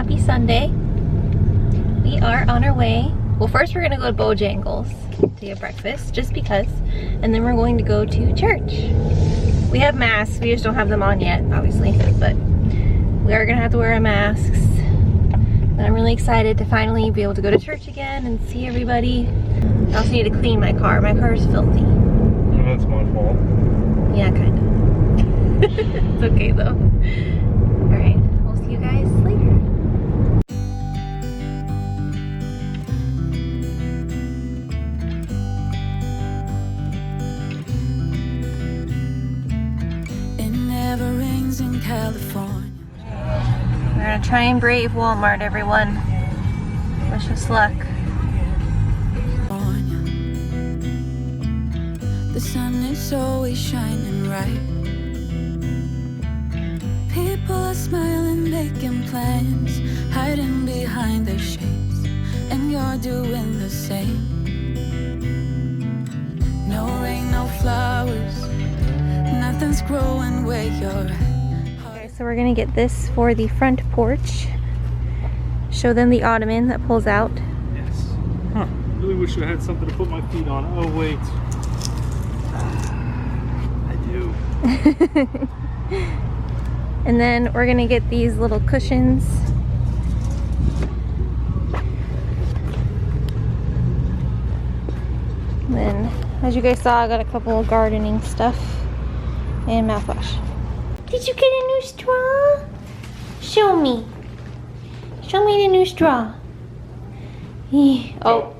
happy Sunday. We are on our way. Well, first we're gonna go to Bojangles to get breakfast, just because, and then we're going to go to church. We have masks, we just don't have them on yet, obviously, but we are gonna have to wear our masks. And I'm really excited to finally be able to go to church again and see everybody. I also need to clean my car. My car is filthy. Oh, that's my fault. Yeah, kind of. It's okay though. Alright, we'll see you guys later. It never rains in California. We're gonna try and brave Walmart, everyone. Wish us luck. The sun is always shining bright. People are smiling, making plans, hiding behind their shades, and you're doing the same. No rain, no flowers, nothing's growing where you're at. Okay, so we're gonna get this for the front porch. Show them the ottoman that pulls out. Yes. Huh. Really wish I had something to put my feet on. Oh, wait. I do. And then we're gonna get these little cushions. And then, as you guys saw, I got a couple of gardening stuff and mouthwash. Did you get a new straw? Show me. Show me the new straw. Oh.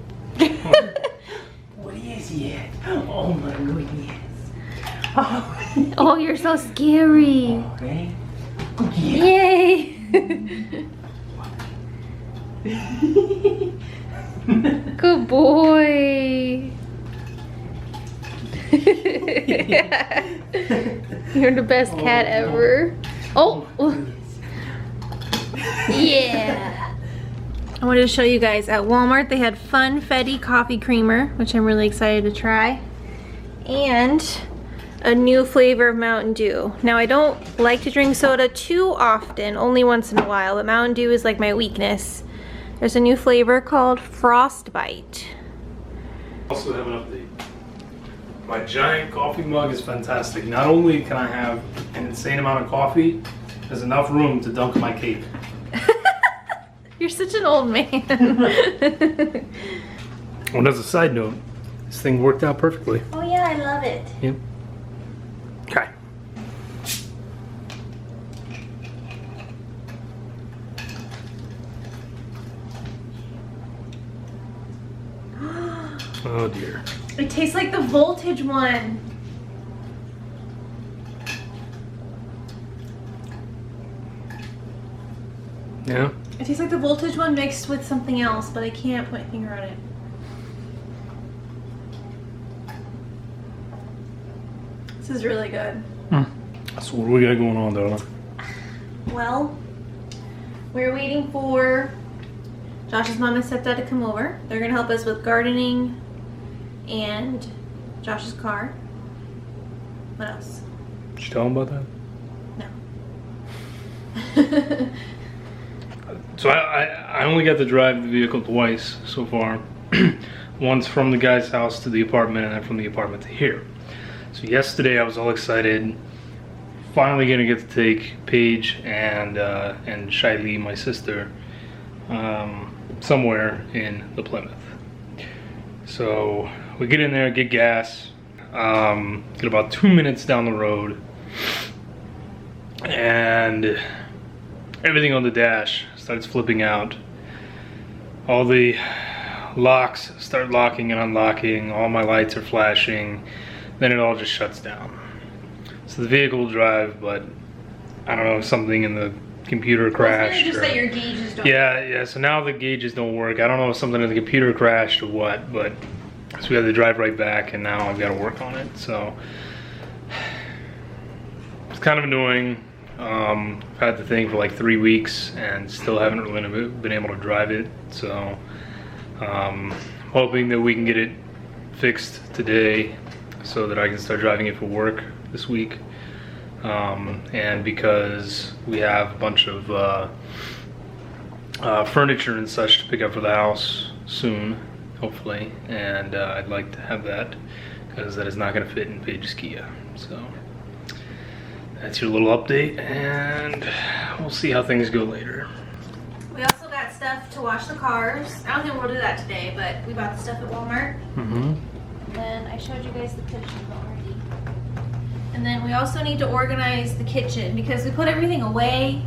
What is it? Oh my goodness. Oh, you're so scary. Okay. Yay. Good boy. You're the best cat ever. Oh. Yeah. I wanted to show you guys at Walmart they had Funfetti coffee creamer, which I'm really excited to try, and a new flavor of Mountain Dew. Now, I don't like to drink soda too often, only once in a while, but Mountain Dew is like my weakness. There's a new flavor called Frostbite. Also have an update. My giant coffee mug is fantastic. Not only can I have an insane amount of coffee, there's enough room to dunk my cake. You're such an old man. Well, as a side note, this thing worked out perfectly. Oh yeah, I love it. Yep. Okay. Oh dear. It tastes like the Voltage one. Yeah? It tastes like the Voltage one mixed with something else, but I can't put my finger on it. This is really good. So what do we got going on, darling? Well, we're waiting for Josh's mom and stepdad to come over. They're gonna help us with gardening and Josh's car. What else? Did you tell him about that? No. So I only got to drive the vehicle twice so far. Once from the guy's house to the apartment, and then from the apartment to here. So yesterday I was all excited, finally gonna get to take Paige and Shiley, my sister, somewhere in the Plymouth. So we get in there, get gas, get about 2 minutes down the road, and everything on the dash starts flipping out. All the locks start locking and unlocking, all my lights are flashing, then it all just shuts down. So the vehicle will drive, but I don't know, something in the computer crashed. Just that your gauges don't. Yeah, so now the gauges don't work. I don't know if something in the computer crashed or what, but so we had to drive right back, and now I've got to work on it. So it's kind of annoying. I've had the thing for like 3 weeks and still haven't really been able to drive it. So hoping that we can get it fixed today so that I can start driving it for work this week. And because we have a bunch of furniture and such to pick up for the house soon, hopefully. And I'd like to have that because that is not going to fit in Paige's Kia. So that's your little update, and we'll see how things go later. We also got stuff to wash the cars. I don't think we'll do that today, but we bought the stuff at Walmart. Mm-hmm. And then I showed you guys the kitchen already. And then we also need to organize the kitchen because we put everything away,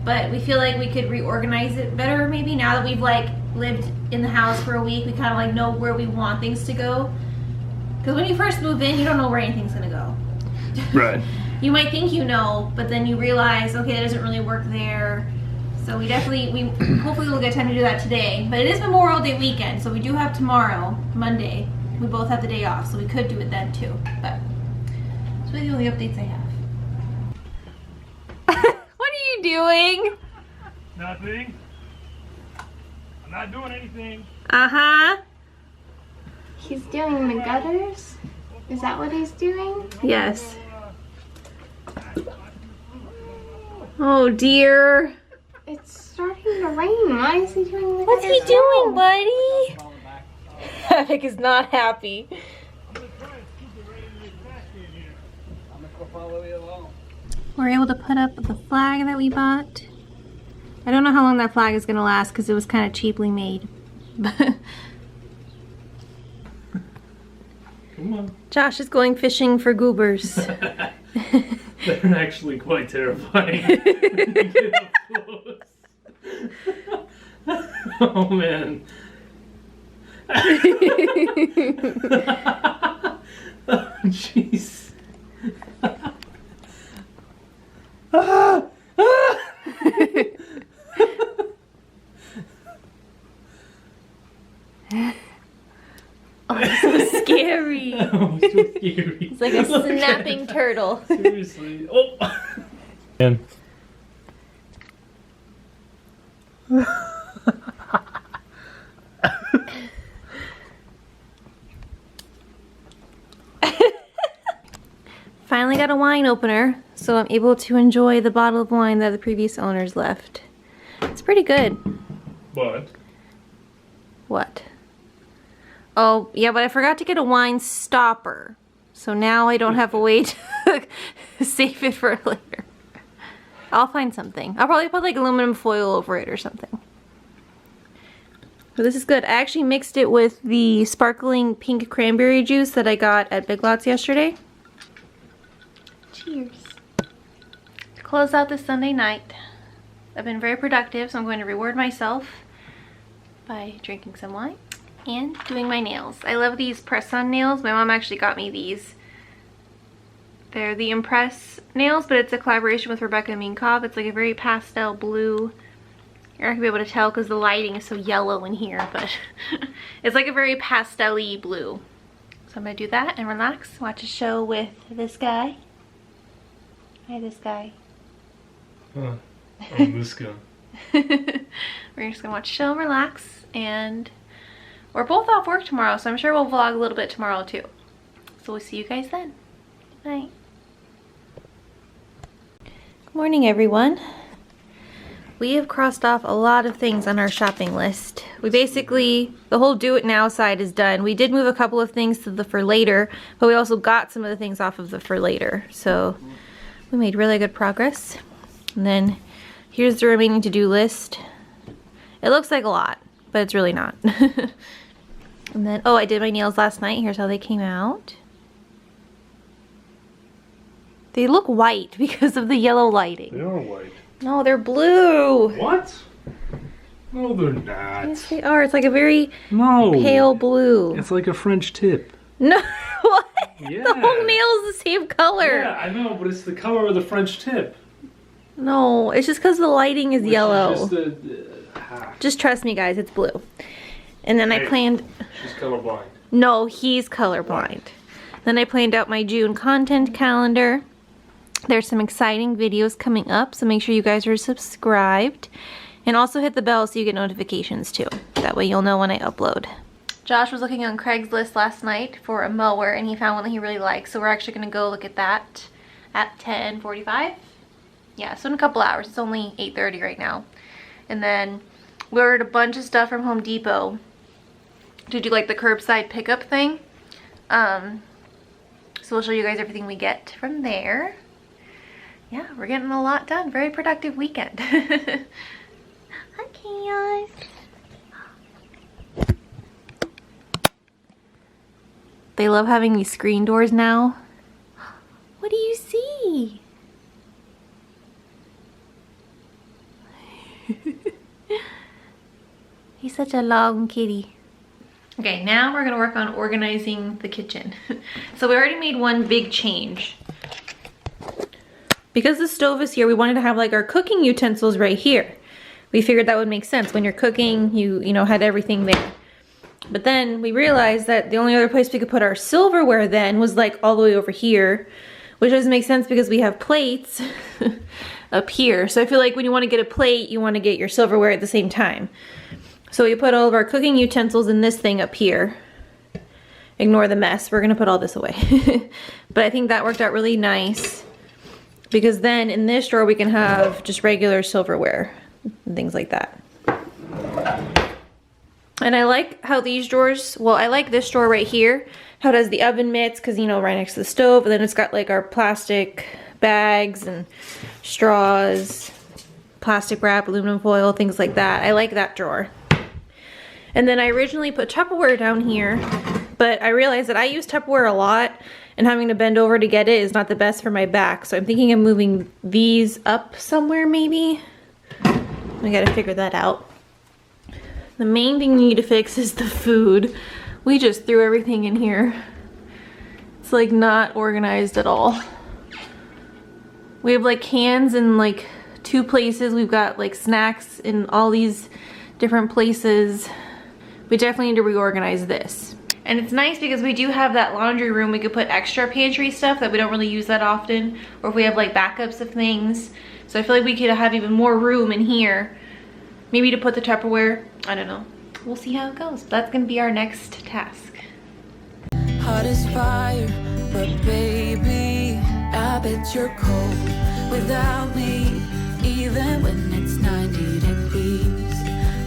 but we feel like we could reorganize it better maybe now that we've like lived in the house for a week. We kind of like know where we want things to go. Because when you first move in, you don't know where anything's gonna go. Right. You might think you know, but then you realize, okay, that doesn't really work there. So hopefully we'll get time to do that today. But it is Memorial Day weekend, so we do have tomorrow, Monday. We both have the day off, so we could do it then too. But that's really the only updates I have. What are you doing? Nothing. I'm not doing anything. Uh-huh. He's doing the gutters? Is that what he's doing? Yes. Oh dear. It's starting to rain. Why is he doing the What's he gutters doing, now? buddy? Havoc is not happy. We're able to put up the flag that we bought. I don't know how long that flag is going to last because it was kind of cheaply made. Come on. Josh is going fishing for goobers. They're actually quite terrifying. When you get up close. Oh man. Oh jeez. Oh, it's so scary. Oh, so scary. It's like a Look at snapping it. turtle. Seriously. Oh. Man. Finally got a wine opener, so I'm able to enjoy the bottle of wine that the previous owners left. It's pretty good. But What? Oh, yeah, but I forgot to get a wine stopper. So now I don't have a way to save it for later. I'll find something. I'll probably put like aluminum foil over it or something. But this is good. I actually mixed it with the sparkling pink cranberry juice that I got at Big Lots yesterday. Cheers. To close out this Sunday night. I've been very productive, so I'm going to reward myself by drinking some wine and doing my nails. I love these press-on nails. My mom actually got me these. They're the Impress nails, but it's a collaboration with Rebecca Minkoff. It's like a very pastel blue. You're not gonna be able to tell because the lighting is so yellow in here, but it's like a very pastel-y blue. So I'm gonna do that and relax, watch a show with this guy. Hi, this guy. huh. Oh, this guy. We're just gonna watch a show and relax, and we're both off work tomorrow, so I'm sure we'll vlog a little bit tomorrow too. So we'll see you guys then. Good night. Good morning, everyone. We have crossed off a lot of things on our shopping list. We basically, the whole do it now side is done. We did move a couple of things to the for later, but we also got some of the things off of the for later. So we made really good progress. And then here's the remaining to-do list. It looks like a lot, but it's really not. And then, oh, I did my nails last night. Here's how they came out. They look white because of the yellow lighting. They are white. No, they're blue. What? No, they're not. Yes, they are. It's like a very No. pale blue. It's like a French tip. No, what? Yeah. The whole nail is the same color. Yeah, I know, but it's the color of the French tip. No, it's just because the lighting is Which yellow. Is Just, just trust me, guys. It's blue. And then I Hey. planned... she's colorblind. No, he's colorblind. Then I planned out my June content calendar. There's some exciting videos coming up, so make sure you guys are subscribed. And also hit the bell so you get notifications too. That way you'll know when I upload. Josh was looking on Craigslist last night for a mower, and he found one that he really likes, so we're actually going to go look at that at 10:45. Yeah, so in a couple hours. It's only 8:30 right now. And then We ordered a bunch of stuff from Home Depot to do like the curbside pickup thing. So we'll show you guys everything we get from there. Yeah, we're getting a lot done. Very productive weekend. Hi, Chaos. They love having these screen doors now. What do you see? He's such a long kitty. Okay, now we're gonna work on organizing the kitchen. So we already made one big change. Because the stove is here, we wanted to have like our cooking utensils right here. We figured that would make sense. When you're cooking, you know, had everything there. But then we realized that the only other place we could put our silverware then was like all the way over here, which doesn't make sense because we have plates up here. So I feel like when you want to get a plate, you want to get your silverware at the same time. So we put all of our cooking utensils in this thing up here. Ignore the mess, we're gonna put all this away. But I think that worked out really nice because then in this drawer we can have just regular silverware and things like that. And I like how these drawers, well, I like this drawer right here, how it has the oven mitts because, you know, right next to the stove, and then it's got like our plastic bags and straws, plastic wrap, aluminum foil, things like that. I like that drawer. And then I originally put Tupperware down here, but I realized that I use Tupperware a lot and having to bend over to get it is not the best for my back. So I'm thinking of moving these up somewhere maybe. I gotta figure that out. The main thing we need to fix is the food. We just threw everything in here. It's like not organized at all. We have like cans in like 2 places. We've got like snacks in all these different places. We definitely need to reorganize this. And it's nice because we do have that laundry room. We could put extra pantry stuff that we don't really use that often, or if we have like backups of things. So I feel like we could have even more room in here. Maybe to put the Tupperware, I don't know. We'll see how it goes. That's gonna be our next task. Hot as fire, but baby, I bet you're cold without me, even when it's 90 degrees.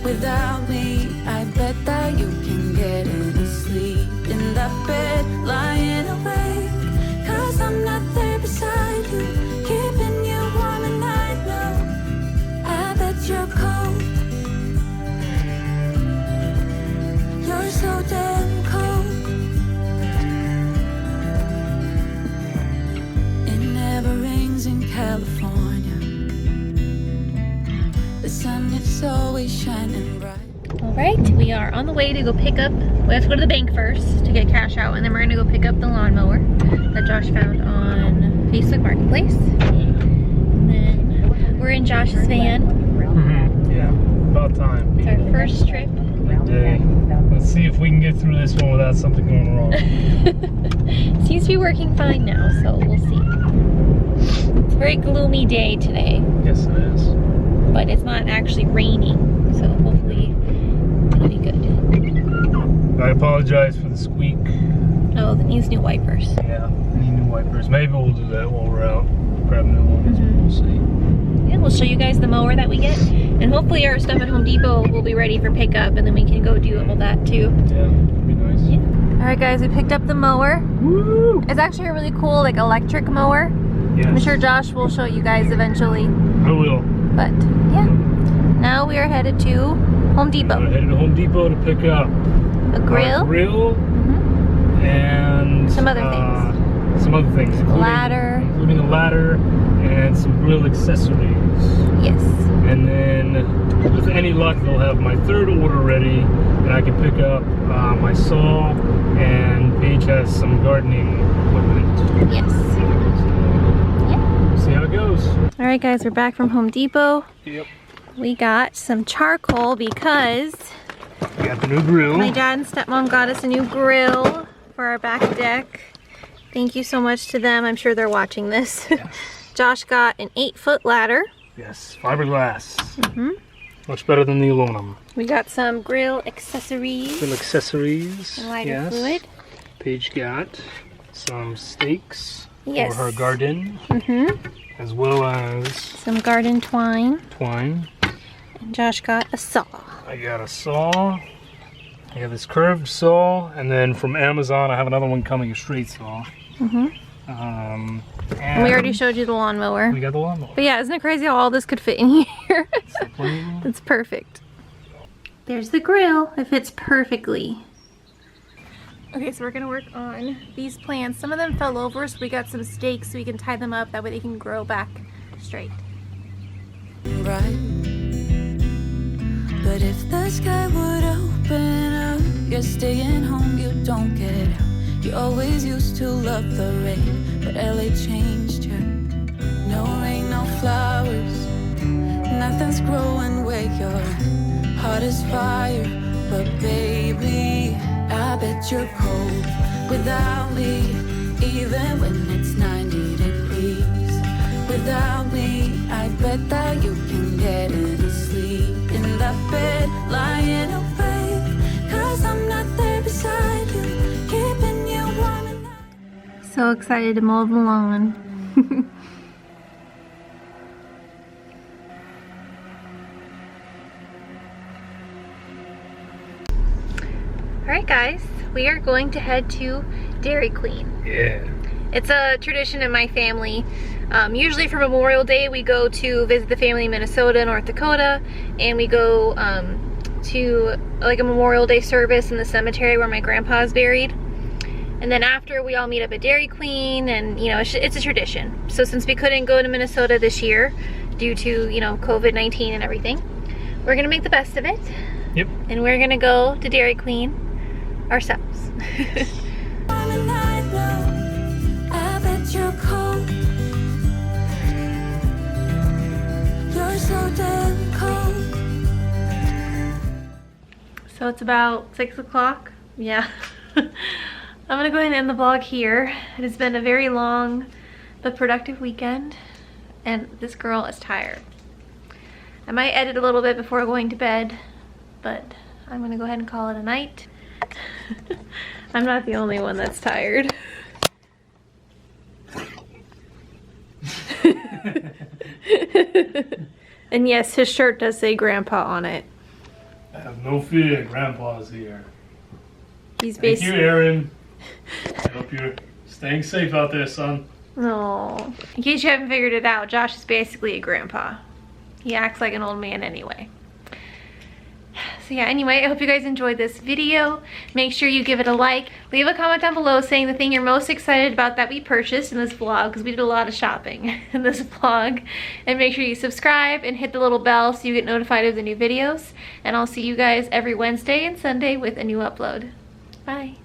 Without me, I bet that you can get any sleep in that bed, lying awake. 'Cause I'm not there beside you, keeping you warm, and I know I bet you're cold. You're so damn cold. It never rains in California. The sun is always shining bright. All right, we are on the way to go pick up. We have to go to the bank first to get cash out, and then we're gonna go pick up the lawnmower that Josh found on Facebook Marketplace. And then we're in Josh's van. Yeah, about time. It's our first trip. Day. Let's see if we can get through this one without something going wrong. Seems to be working fine now, so we'll see. It's a very gloomy day today, Yes, it is. but it's not actually raining, so hopefully it'll be good. I apologize for the squeak. Oh, it needs new wipers. Yeah, I need new wipers. Maybe we'll do that while we're out. Grab new ones. We'll see. Yeah, we'll show you guys the mower that we get, and hopefully our stuff at Home Depot will be ready for pickup, and then we can go do all that too. Yeah, that'd be nice. Yeah. All right, guys, we picked up the mower. Woo! It's actually a really cool, like, electric mower. Yes. I'm sure Josh will show you guys eventually, I will. but yeah. Now we are headed to Home I'm Depot. headed to Home Depot to pick up A grill, our grill and Some other things. Some other things, including a ladder and some grill accessories. yes. And then, with any luck, they'll have my third order ready, and I can pick up my saw. And Paige has some gardening equipment. Yes. So, see how it goes. All right, guys, we're back from Home Depot. Yep. We got some charcoal because Got the new grill. my dad and stepmom got us a new grill for our back deck. Thank you so much to them. I'm sure they're watching this. Josh got an 8-foot ladder. Yes, fiberglass. Much better than the aluminum. We got some grill accessories. Grill accessories. And lighter yes. fluid. Paige got some stakes Yes. for her garden, as well as Some garden twine. twine. And Josh got a saw. I got a saw. I got this curved saw, and then from Amazon I have another one coming, a straight saw. And we And already showed you the lawnmower. we got the lawnmower. But yeah, isn't it crazy how all this could fit in here? So plenty of room. It's perfect. There's the grill. It fits perfectly. Okay, so we're gonna work on these plants. Some of them fell over, so we got some stakes so we can tie them up. That way they can grow back straight. Right. But if the sky would open up, you're staying home, you don't get out. You always used to love the rain, but LA changed you. No rain, no flowers, nothing's growing where your heart is fire. But baby, I bet you're cold without me, even when it's 90 degrees. Without me, I bet that you can get any sleep in that bed, lying awake, 'cause I'm not there beside you, keeping you warm at night. So excited to mow the lawn. Alright guys, we are going to head to Dairy Queen. Yeah. It's a tradition in my family. Usually for Memorial Day we go to visit the family in Minnesota, North Dakota, and we go to like a Memorial Day service in the cemetery where my grandpa is buried. And then after, we all meet up at Dairy Queen, and you know, it's a tradition. So since we couldn't go to Minnesota this year due to, you know, COVID-19 and everything, we're gonna make the best of it. Yep. And we're gonna go to Dairy Queen ourselves. Warm at night, love, I bet you're cold. You're so damn cold. So it's about 6 o'clock. Yeah. I'm gonna go ahead and end the vlog here. It has been a very long but productive weekend, and this girl is tired. I might edit a little bit before going to bed, but I'm gonna go ahead and call it a night. I'm not the only one that's tired. And yes, his shirt does say Grandpa on it. Have no fear, Grandpa's here. He's Thank you, basically... Aaron. I hope you're staying safe out there, son. No. In case you haven't figured it out, Josh is basically a grandpa. He acts like an old man anyway. So yeah, anyway, I hope you guys enjoyed this video. Make sure you give it a like. Leave a comment down below saying the thing you're most excited about that we purchased in this vlog, because we did a lot of shopping in this vlog. And make sure you subscribe and hit the little bell so you get notified of the new videos. And I'll see you guys every Wednesday and Sunday with a new upload. Bye.